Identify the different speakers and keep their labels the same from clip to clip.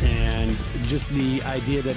Speaker 1: And just the idea that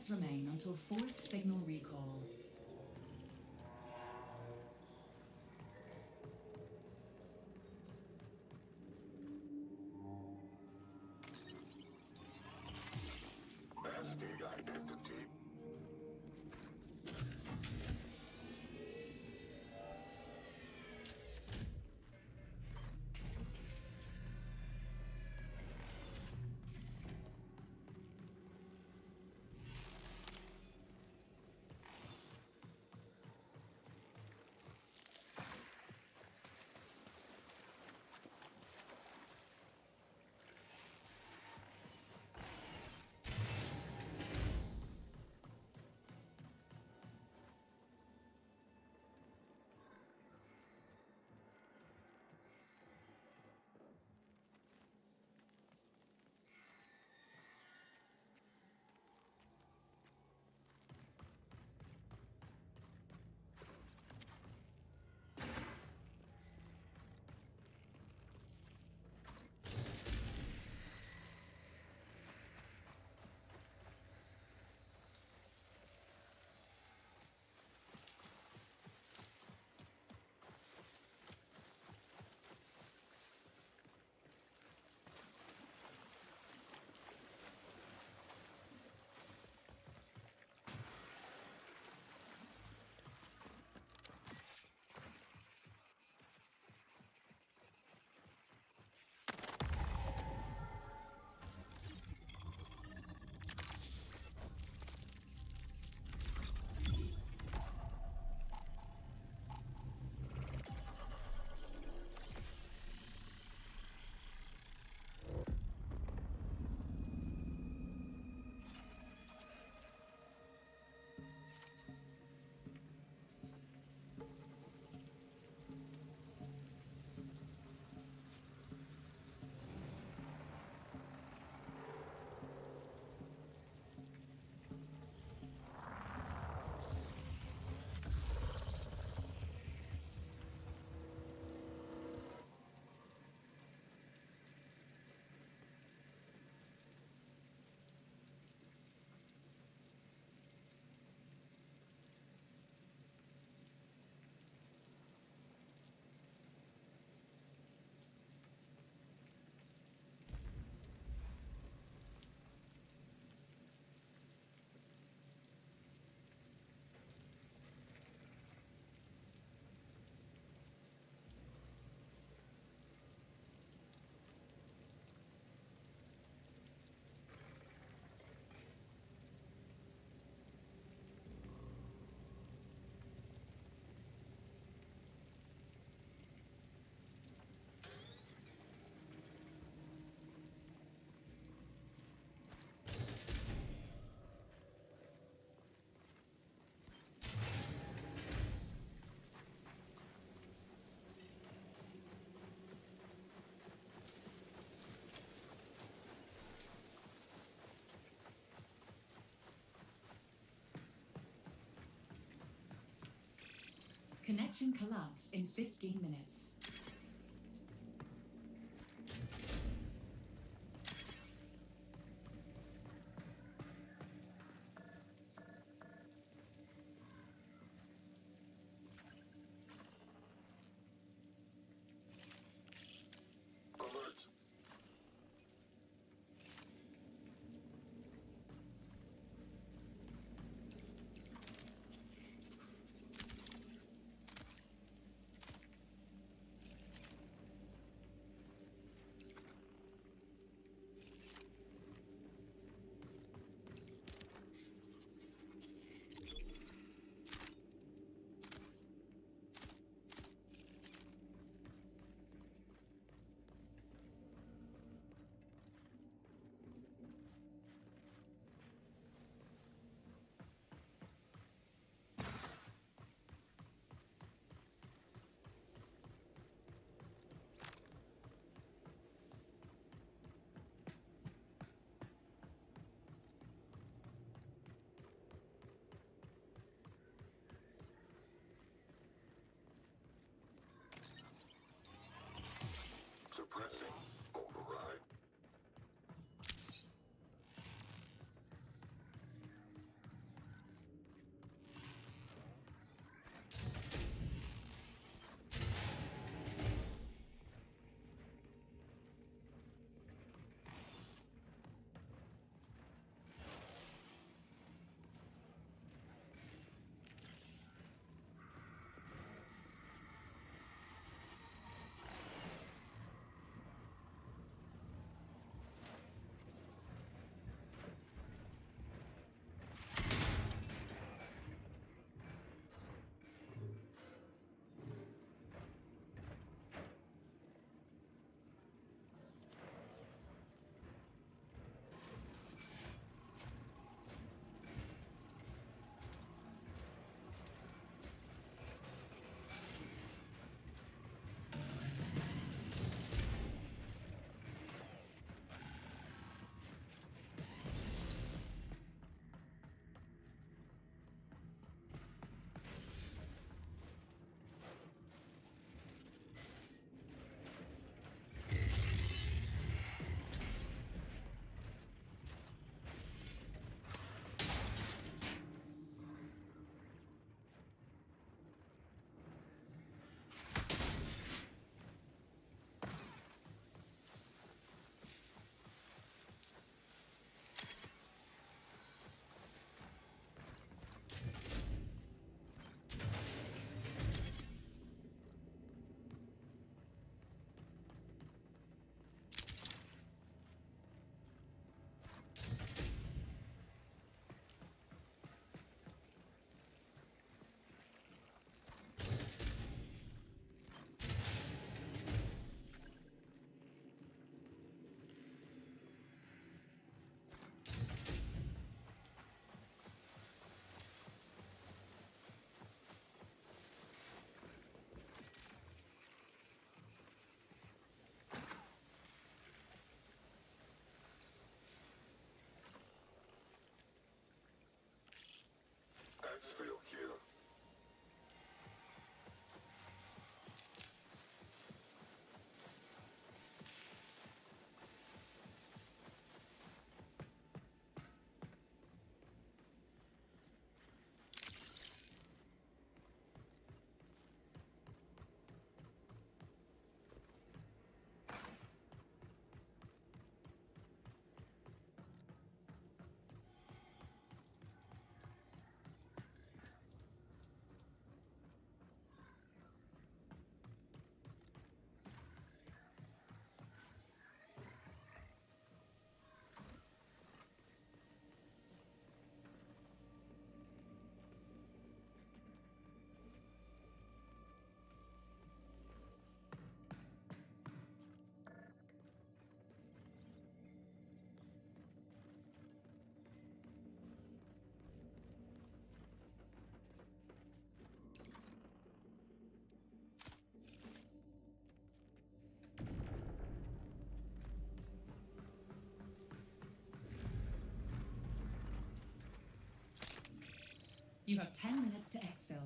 Speaker 2: minutes remain until forced signal recall.
Speaker 3: Masking identity.
Speaker 2: Connection collapse in 15 minutes.
Speaker 3: Alert.
Speaker 2: You have 10 minutes to exfil.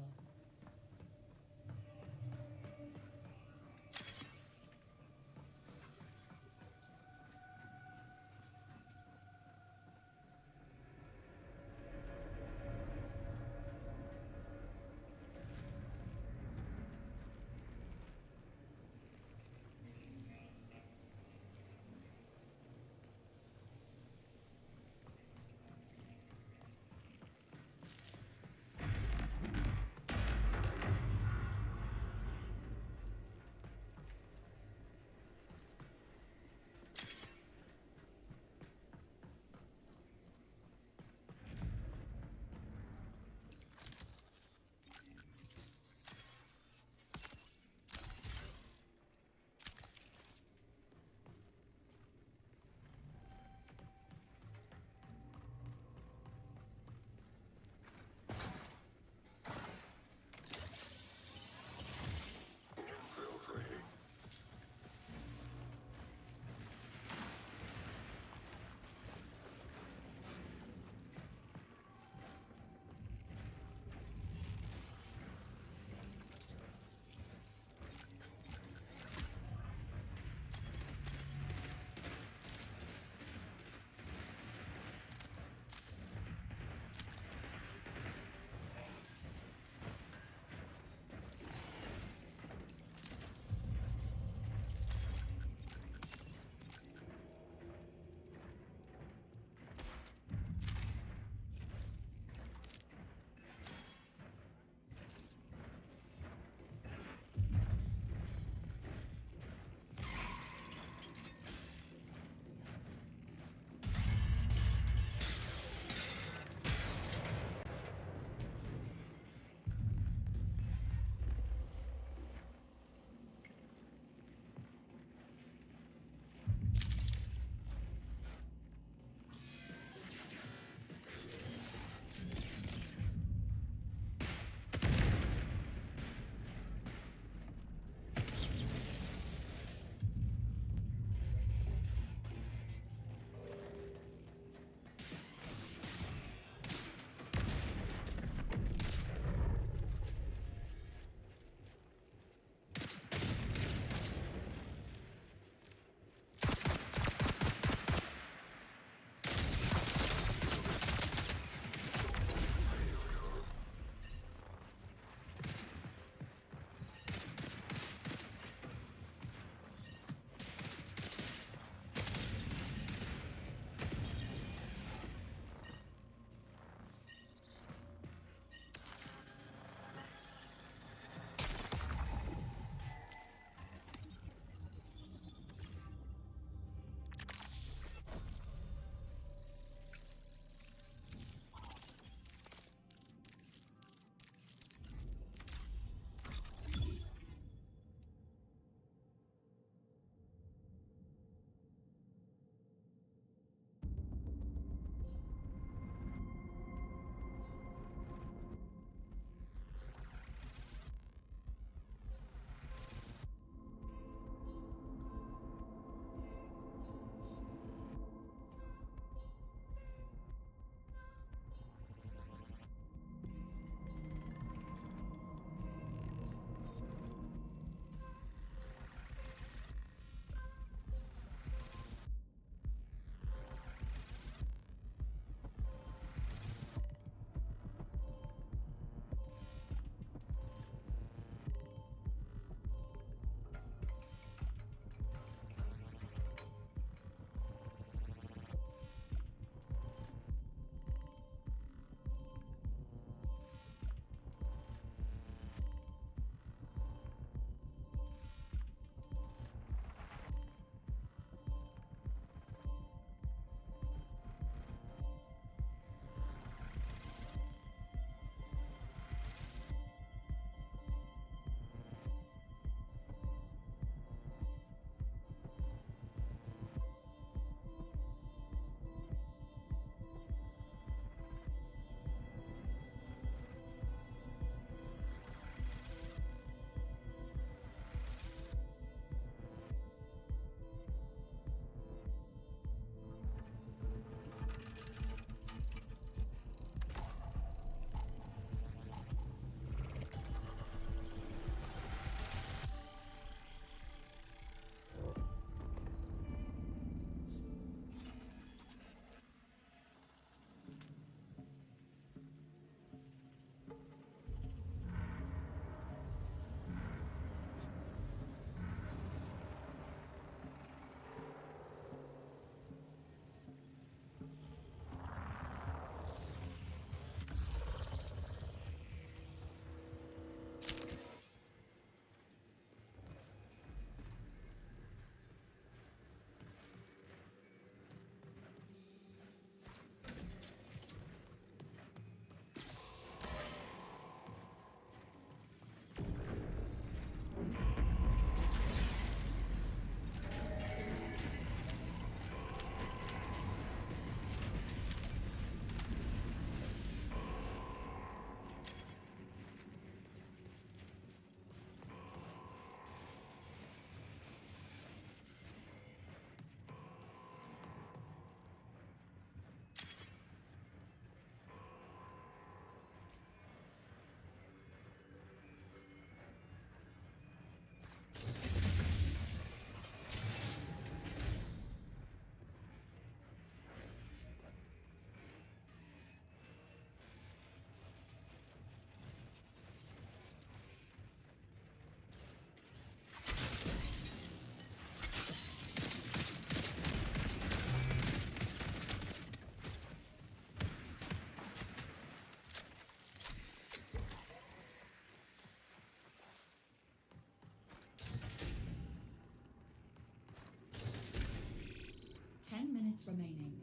Speaker 2: minutes remaining.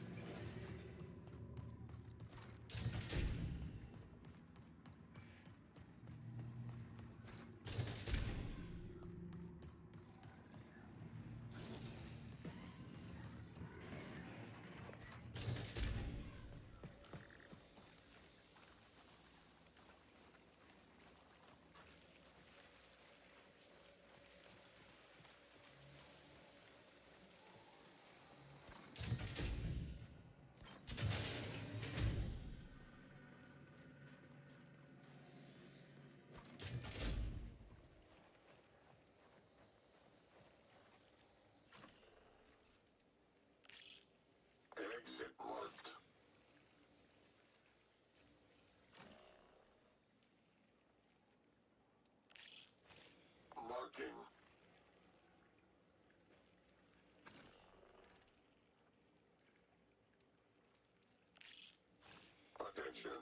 Speaker 3: Exit marked. Marking. Attention.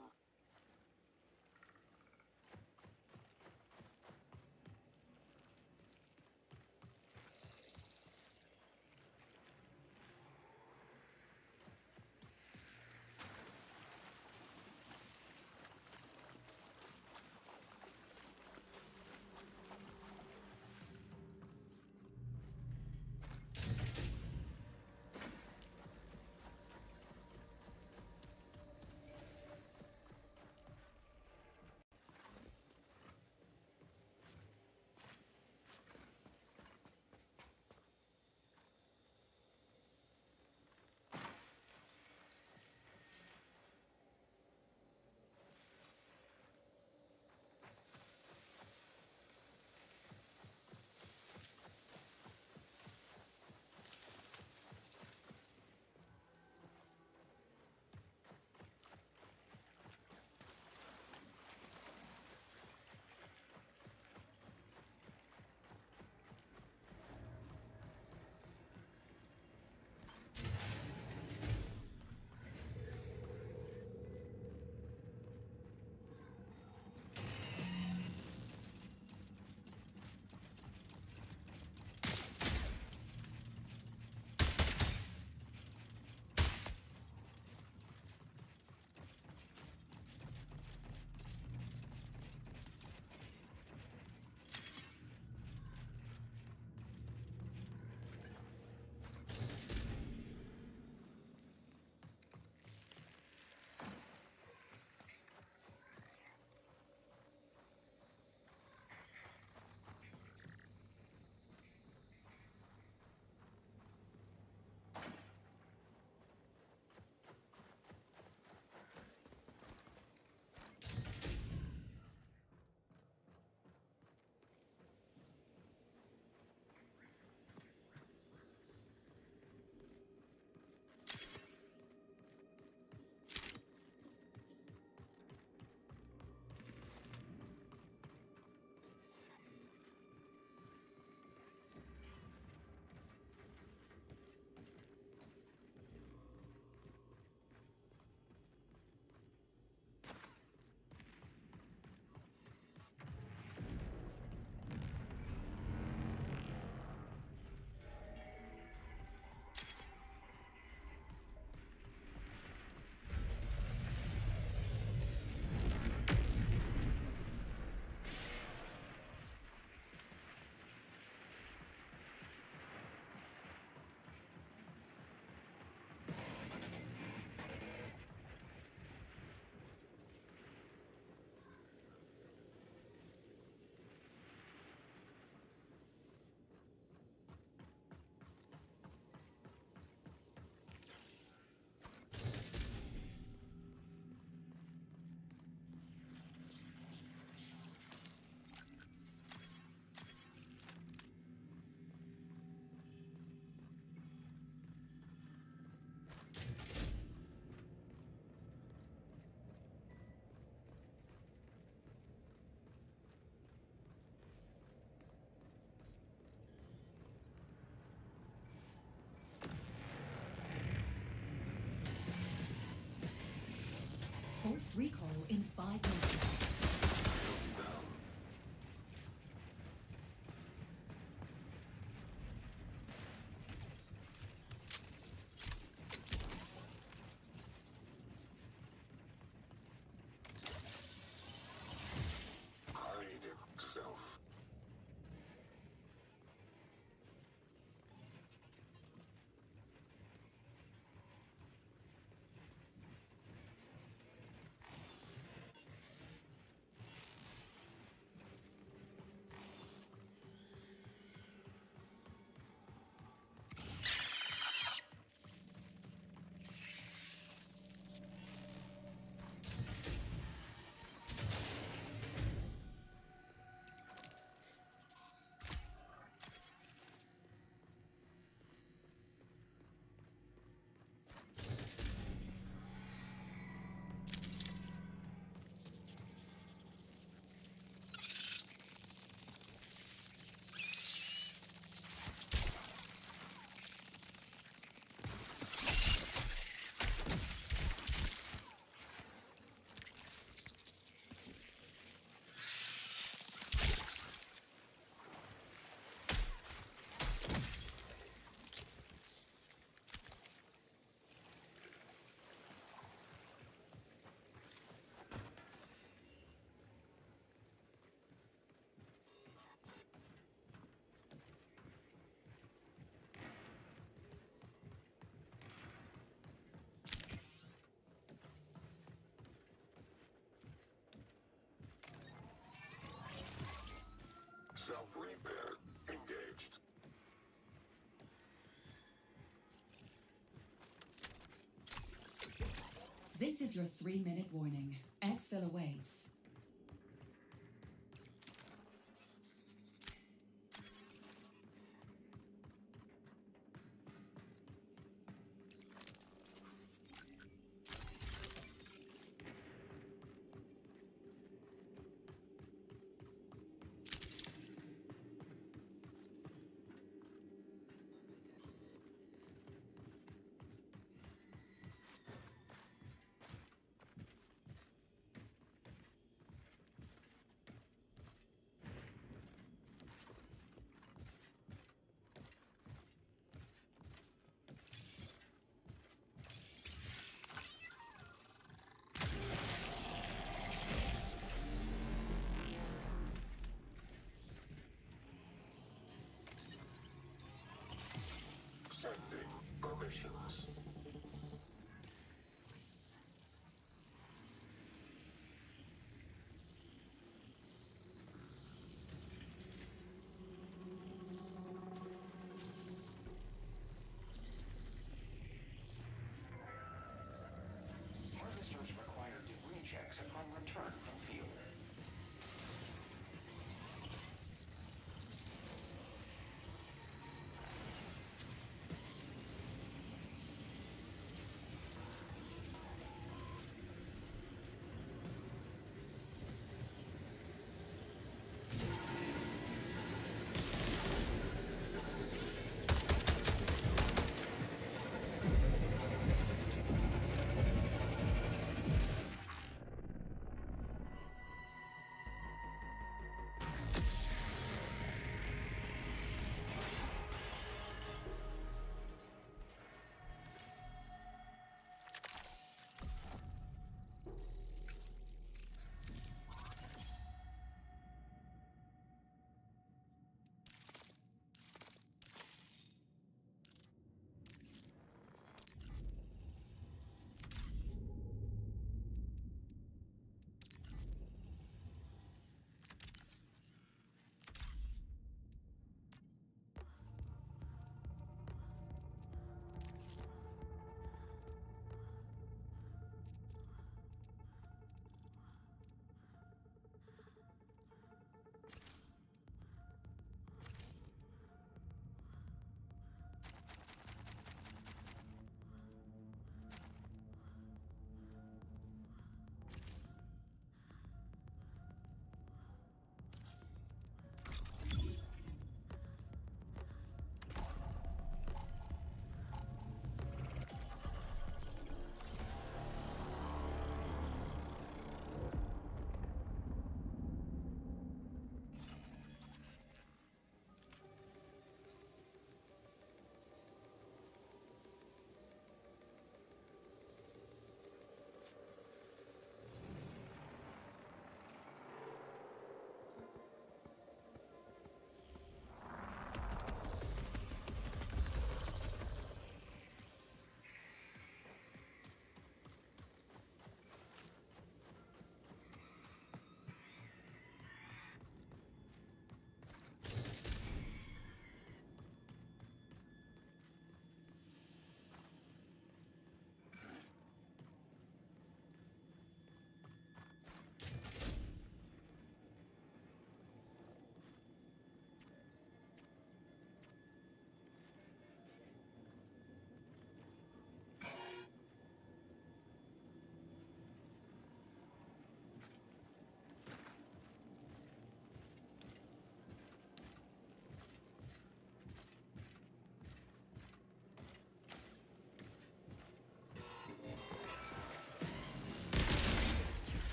Speaker 3: Forced recall in 5 minutes. Down.
Speaker 2: This is your 3-minute warning. Exfil awaits.
Speaker 4: Sending permissions.
Speaker 5: Harvesters require debris checks upon return from field.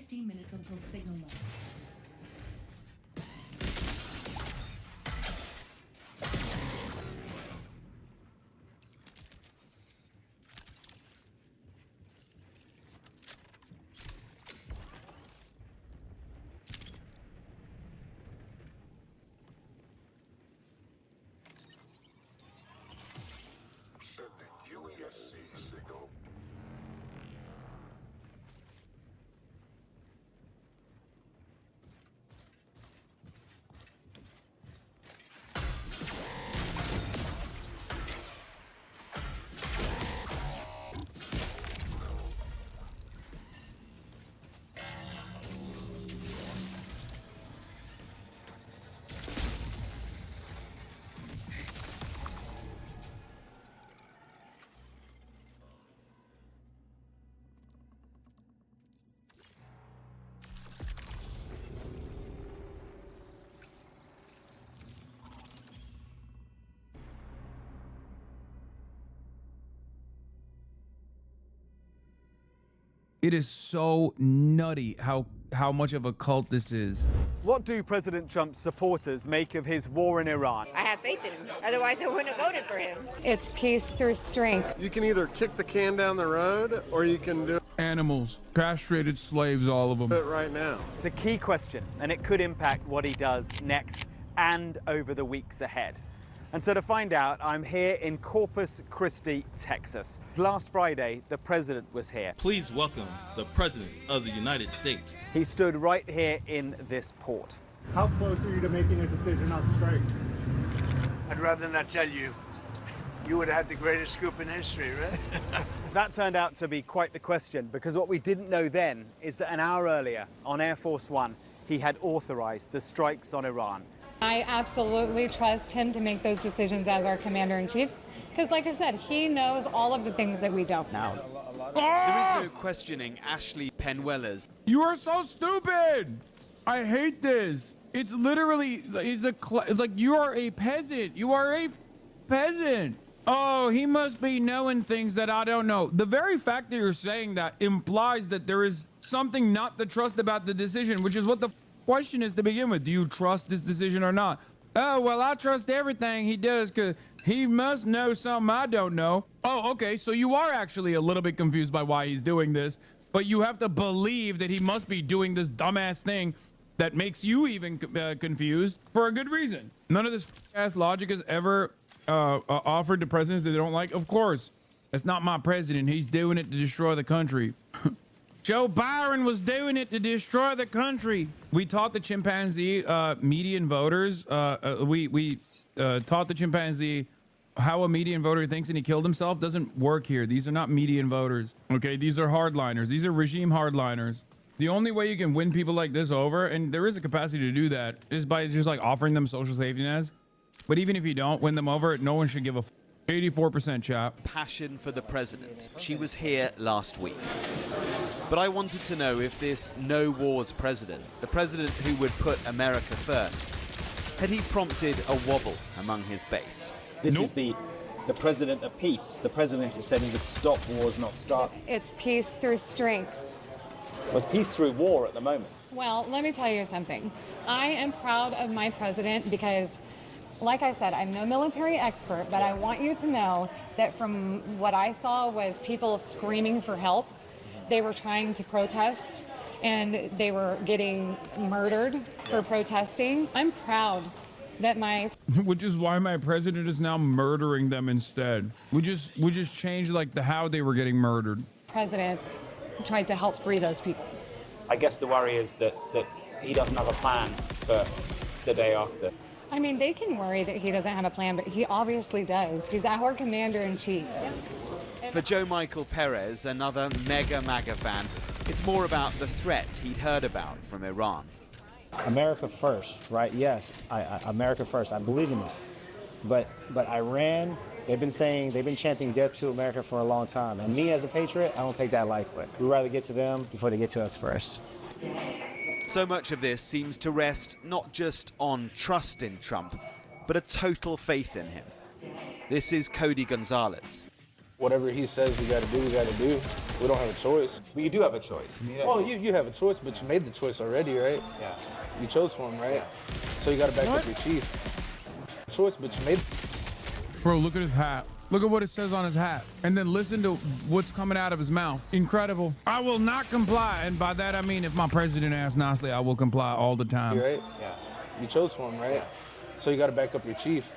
Speaker 2: Minutes until signal loss.
Speaker 6: It is so nutty how much of a cult this is.
Speaker 7: What do President Trump's supporters make of his war in Iran?
Speaker 8: I have faith in him. Otherwise, I wouldn't have voted for him.
Speaker 3: It's peace through strength.
Speaker 4: You can either kick the can down the road or you can do
Speaker 6: Animals, castrated slaves, all of them.
Speaker 4: it right now.
Speaker 7: It's a key question, and it could impact what he does next and over the weeks ahead. And so to find out, I'm here in Corpus Christi, Texas. Last Friday, the president was here.
Speaker 9: Please welcome the President of the United States.
Speaker 7: He stood right here in this port.
Speaker 10: How close are you to making a decision on strikes?
Speaker 11: I'd rather not tell you. You would have had the greatest scoop in history, right?
Speaker 7: That turned out to be quite the question, because what we didn't know then is that an hour earlier on Air Force One, he had authorized the strikes on Iran.
Speaker 3: I absolutely trust him to make those decisions as our commander-in-chief. Because like I said, he knows all of the things that we don't know.
Speaker 7: There is no questioning Ashley Penweller's.
Speaker 6: You are so stupid. I hate this. It's literally, like you are a peasant. You are a peasant. Oh, he must be knowing things that I don't know. The very fact that you're saying that implies that there is something not to trust about the decision, which is what the question is to begin with. Do you trust this decision or not? Oh, well, I trust everything he does because he must know something I don't know. Oh, okay, so you are actually a little bit confused by why he's doing this, but you have to believe that he must be doing this dumbass thing that makes you even confused for a good reason. None of this ass logic is ever offered to presidents that they don't like. Of course, that's not my president. He's doing it to destroy the country. Joe Byron was doing it to destroy the country. We taught the chimpanzee median voters. We taught the chimpanzee how a median voter thinks, and he killed himself. Doesn't work here. These are not median voters. Okay, these are hardliners. These are regime hardliners. The only way you can win people like this over, and there is a capacity to do that, is by just like offering them social safety nets. But even if you don't win them over, no one should give a 84% chat.
Speaker 7: Passion for the president. She was here last week. But I wanted to know if this no wars president, the president who would put America first, had he prompted a wobble among his base?
Speaker 12: This is the president of peace, the president who said he would stop wars, not start.
Speaker 3: It's peace through strength.
Speaker 12: Well, it's peace through war at the moment.
Speaker 3: Well, let me tell you something. I am proud of my president because, like I said, I'm no military expert, but I want you to know that from what I saw was people screaming for help. They were trying to protest and they were getting murdered for protesting. I'm proud that my
Speaker 6: which is why my president is now murdering them instead. We just changed like the how they were getting murdered.
Speaker 3: president tried to help free those people.
Speaker 12: I guess the worry is that he doesn't have a plan for the day after.
Speaker 3: I mean, they can worry that he doesn't have a plan, but he obviously does. He's our commander-in-chief.
Speaker 7: For Joe Michael Perez, another mega MAGA fan, it's more about the threat he'd heard about from Iran.
Speaker 10: America first, right? Yes, America first. I believe in it. But Iran, they've been chanting death to America for a long time. And me as a patriot, I don't take that lightly. We'd rather get to them before they get to us first.
Speaker 7: So much of this seems to rest not just on trust in Trump, but a total faith in him. This is Cody Gonzalez.
Speaker 13: Whatever he says we gotta do, we gotta do. We don't have a choice.
Speaker 12: But you do have a choice.
Speaker 13: Well, you have a choice, but you made the choice already, right?
Speaker 12: Yeah.
Speaker 13: You chose for him, right? So you gotta back up your chief. Choice, but you made.
Speaker 6: Bro, look at his hat. Look at what it says on his hat. And then listen to what's coming out of his mouth. Incredible. I will not comply. And by that, I mean, if my president asks nicely, I will comply all the time.
Speaker 13: Right? Yeah. You chose for him, right? So you gotta back up your chief.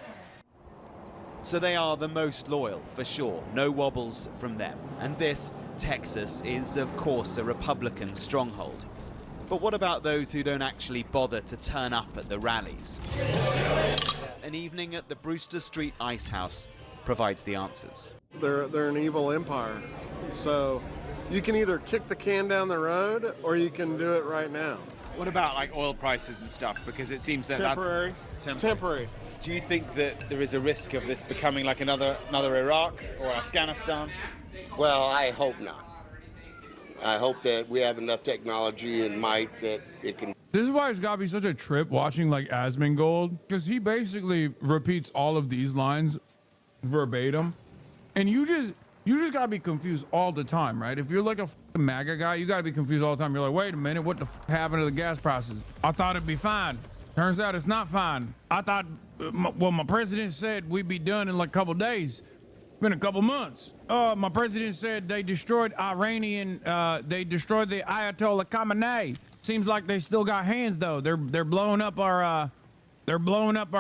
Speaker 7: So they are the most loyal, for sure. No wobbles from them. And this, Texas, is of course a Republican stronghold. But what about those who don't actually bother to turn up at the rallies? An evening at the Brewster Street Ice House provides the answers.
Speaker 4: They're an evil empire. So you can either kick the can down the road or you can do it right now.
Speaker 14: What about like oil prices and stuff? Because it seems that
Speaker 4: temporary.
Speaker 14: That's
Speaker 4: It's temporary.
Speaker 14: Do you think that there is a risk of this becoming like another Iraq or Afghanistan?
Speaker 11: Well, I hope not. I hope that we have enough technology and might that it can.
Speaker 6: This is why it's gotta be such a trip watching like Asmongold, because he basically repeats all of these lines verbatim, and you You just gotta be confused all the time, right? If you're like a MAGA guy, you gotta be confused all the time. You're like, wait a minute, what the happened to the gas prices? I thought it'd be fine. Turns out it's not fine. I thought, well, my president said we'd be done in like a couple days. Been a couple months. My president said they destroyed they destroyed the Ayatollah Khamenei. Seems like they still got hands though. They're blowing up our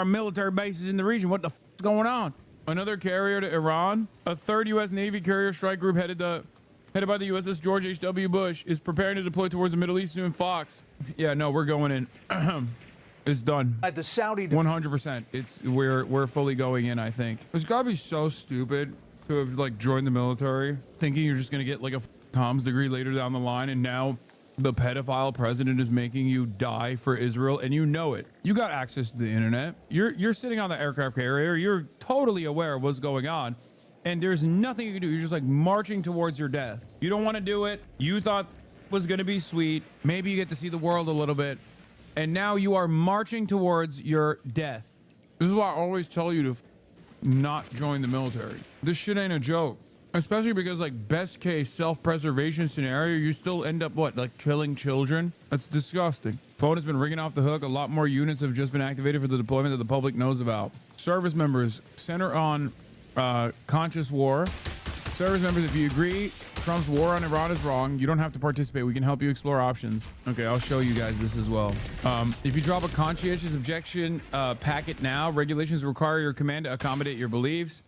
Speaker 6: military bases in the region. What the is going on? Another carrier to Iran. A third U.S. Navy carrier strike group headed by the USS George H.W. Bush is preparing to deploy towards the Middle East soon. Fox. Yeah, no, we're going in. It's done.
Speaker 15: At the Saudi
Speaker 6: 100%. We're fully going in, I think. It's gotta be so stupid to have like joined the military thinking you're just gonna get like a comms degree later down the line, and now the pedophile president is making you die for Israel, and you know it. You got access to the internet. You're sitting on the aircraft carrier. You're totally aware of what's going on, and there's nothing you can do. You're just like marching towards your death. You don't want to do it. You thought it was gonna be sweet. Maybe you get to see the world a little bit, and now you are marching towards your death. This is why I always tell you to not join the military. This shit ain't a joke. Especially because, like, best case self-preservation scenario, you still end up what, like killing children? That's disgusting. Phone has been ringing off the hook. A lot more units have just been activated for the deployment that the public knows about. Service members, center on conscious war. Service members, if you agree Trump's war on Iran is wrong, you don't have to participate. We can help you explore options. Okay, I'll show you guys this as well. If you drop a conscientious objection packet now, regulations require your command to accommodate your beliefs.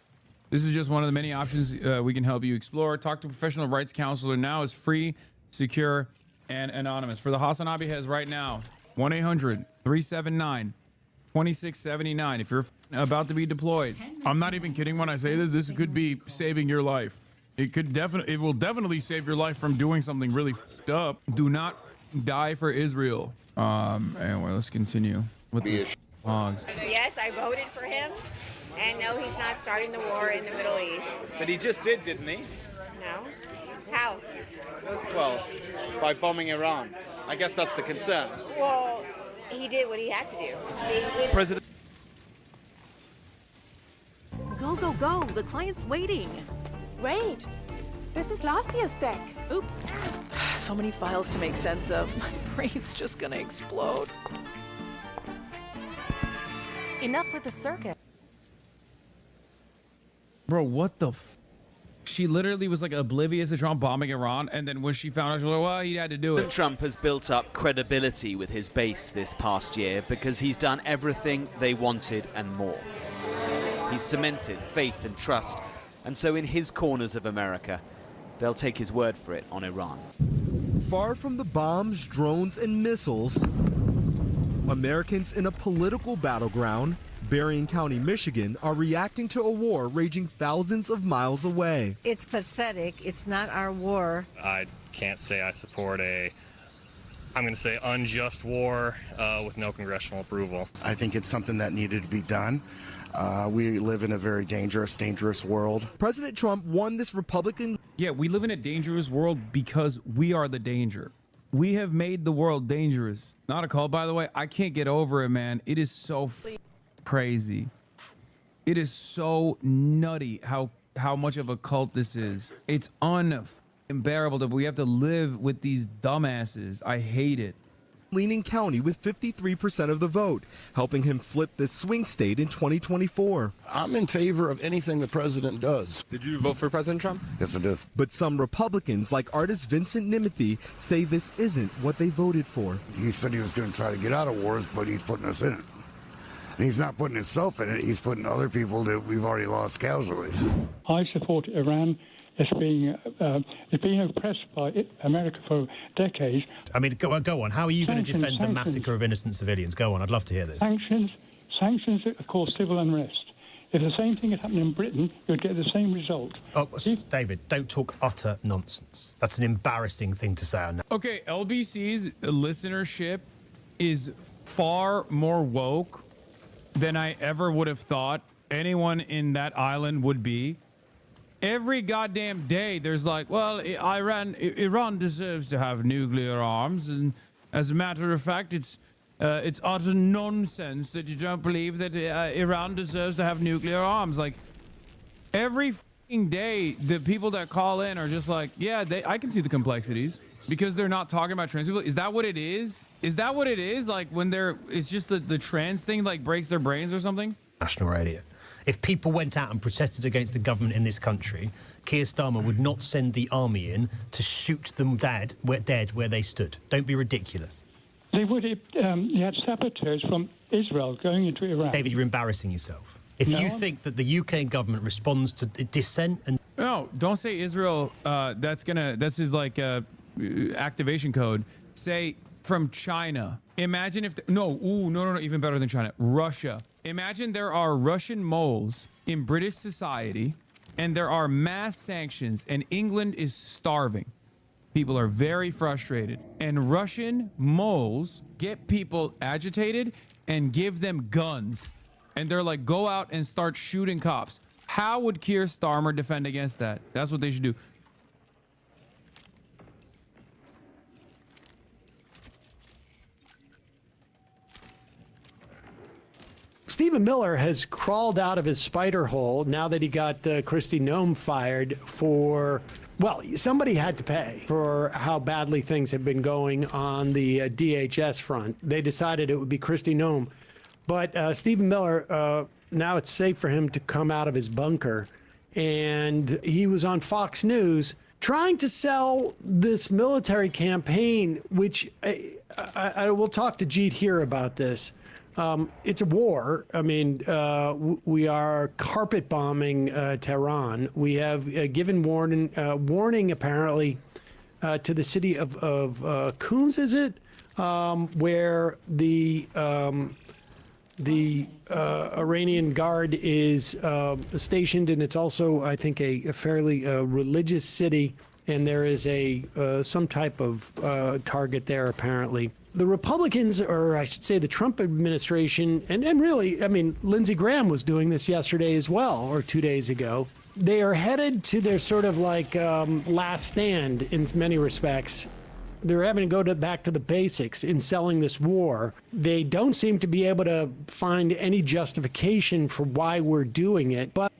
Speaker 6: This is just one of the many options we can help you explore. Talk to a professional rights counselor now. Is free, secure, and anonymous. For the Hasanabi has right now, 1-800-379-2679. If you're about to be deployed, I'm not even kidding when I say this. This could be saving your life. It will definitely save your life from doing something really f***ed up. Do not die for Israel. Anyway, let's continue with these hogs.
Speaker 8: Yes, I voted for him. And no, he's not starting the war in the Middle East.
Speaker 14: But he just did, didn't he?
Speaker 8: No. How?
Speaker 14: Well, by bombing Iran. I guess that's the concern.
Speaker 8: Well, he did what he had to do.
Speaker 7: President.
Speaker 16: Go, go, go. The client's waiting.
Speaker 17: Wait. This is last year's deck.
Speaker 16: Oops.
Speaker 17: So many files to make sense of. My brain's just gonna explode.
Speaker 16: Enough with the circuit.
Speaker 6: Bro, what the She literally was like oblivious to Trump bombing Iran, and then when she found out, she was like, well, he had to do it.
Speaker 7: Trump has built up credibility with his base this past year because he's done everything they wanted and more. He's cemented faith and trust, and so in his corners of America, they'll take his word for it on Iran.
Speaker 18: Far from the bombs, drones, and missiles, Americans in a political battleground, Berrien County, Michigan, are reacting to a war raging thousands of miles away.
Speaker 19: It's pathetic. It's not our war.
Speaker 20: I can't say I support I'm going to say unjust war with no congressional approval.
Speaker 21: I think it's something that needed to be done. We live in a very dangerous world.
Speaker 18: President Trump won this Republican.
Speaker 6: Yeah, we live in a dangerous world because we are the danger. We have made the world dangerous. Not a call, by the way. I can't get over it, man. It is so crazy. It is so nutty how much of a cult this is. It's unbearable that we have to live with these dumbasses. I hate it.
Speaker 18: Leaning county with 53% of the vote, helping him flip this swing state in 2024.
Speaker 21: I'm in favor of anything the president does.
Speaker 18: Did you vote for President Trump?
Speaker 21: Yes, I did.
Speaker 18: But some Republicans, like artist Vincent Nimothy, say this isn't what they voted for.
Speaker 21: He said he was going to try to get out of wars, but he's putting us in it. And he's not putting himself in it, he's putting other people that we've already lost casualties.
Speaker 22: I support Iran. It's being oppressed by America for decades.
Speaker 23: I mean, go on. How are you going to defend the massacre of innocent civilians? Go on. I'd love to hear this.
Speaker 22: Sanctions cause civil unrest. If the same thing had happened in Britain, you'd get the same result.
Speaker 23: Oh, David, don't talk utter nonsense. That's an embarrassing thing to say.
Speaker 6: Okay, LBC's listenership is far more woke than I ever would have thought anyone in that island would be. Every goddamn day, there's like, well, Iran deserves to have nuclear arms, and as a matter of fact, it's utter nonsense that you don't believe that Iran deserves to have nuclear arms. Like, every day, the people that call in are just like, yeah, I can see the complexities because they're not talking about trans people. Is that what it is? Is that what it is? Like when it's just the trans thing like breaks their brains or something?
Speaker 23: National radio. If people went out and protested against the government in this country, Keir Starmer would not send the army in to shoot them dead where they stood. Don't be ridiculous.
Speaker 22: They would. You had saboteurs from Israel going into Iraq.
Speaker 23: David, you're embarrassing yourself. If you think that the UK government responds to dissent and...
Speaker 6: No, don't say Israel. This is like activation code. Say from China. Imagine if... No, even better than China. Russia. Imagine there are Russian moles in British society and there are mass sanctions and England is starving. People are very frustrated. And Russian moles get people agitated and give them guns. And they're like, go out and start shooting cops. How would Keir Starmer defend against that? That's what they should do.
Speaker 1: Stephen Miller has crawled out of his spider hole now that he got Kristi Noem fired for, well, somebody had to pay for how badly things have been going on the DHS front. They decided it would be Kristi Noem. But Stephen Miller, now it's safe for him to come out of his bunker. And he was on Fox News trying to sell this military campaign, which I will talk to Jeet here about this. It's a war. I mean, we are carpet bombing Tehran. We have given warning apparently to the city of Kunz, is it? Where the Iranian Guard is stationed, and it's also, I think, a fairly religious city, and there is some type of target there apparently. The Republicans, or I should say the Trump administration, and really, I mean, Lindsey Graham was doing this yesterday as well, or 2 days ago. They are headed to their sort of like last stand in many respects. They're having to go back to the basics in selling this war. They don't seem to be able to find any justification for why we're doing it, but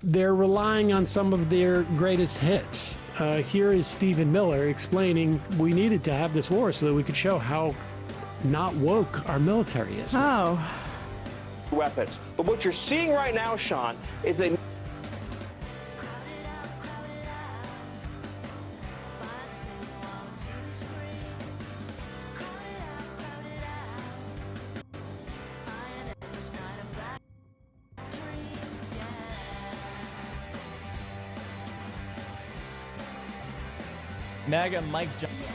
Speaker 1: they're relying on some of their greatest hits. Here is Stephen Miller explaining we needed to have this war so that we could show how not woke our military is.
Speaker 17: Oh.
Speaker 13: Weapons. But what you're seeing right now, Sean, is a
Speaker 5: MAGA Mike Johnson.